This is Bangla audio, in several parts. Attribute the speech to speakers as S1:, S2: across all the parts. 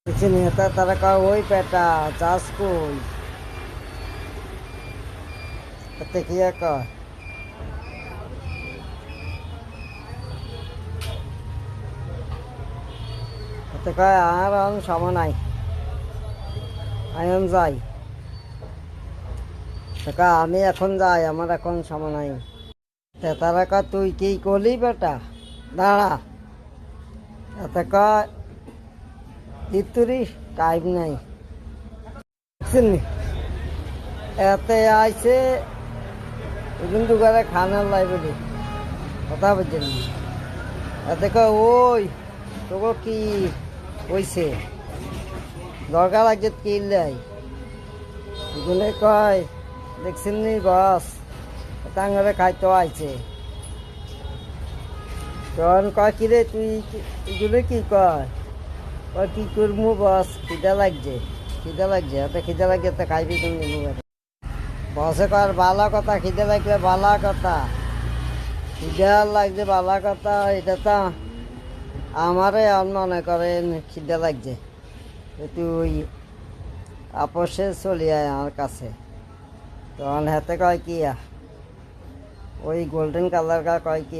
S1: নেতা তারা কয় ওই পেটা চাষ কই এতে কি কয় এতে কয় আর সময় নাই আমি যাই আমি এখন যাই আমার এখন সময় নাই তারা কয় তুই কি করলি বেটা দাঁড়া এতে কয় তিতুরি টাইম নাই এতে আইছে কিন্তু করে খানার লাইব্রেরি কথা বলছেন এতে কয় ওই তোকে কি হইছে দরকার লাগছে কি লাই এগুলো কয় দেখছেন নি বস তাঙ্গরে খাইতে আইছে তখন কয় কিরে তুই এগুলো কি কয় কয় কি করবো বস খিদা লাগছে এত খিদা লাগছে তো খাইবি তুমি বসে কর বালা কথা খিদে লাগলে বালা কথা খিদা লাগছে বালা কথা এটা তো আমারে মনে করেন খিদা লাগছে তুই আপসে চলি আয় আমার কাছে তখন হাতে কয় কি ওই গোল্ডেন কালার কয় কি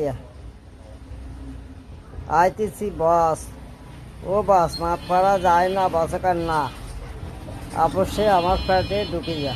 S1: আইতেছি বস ও বস মাছ পড়া যায় না বসে কর না আপসে আমার ফ্ল্যাটে ঢুকে যা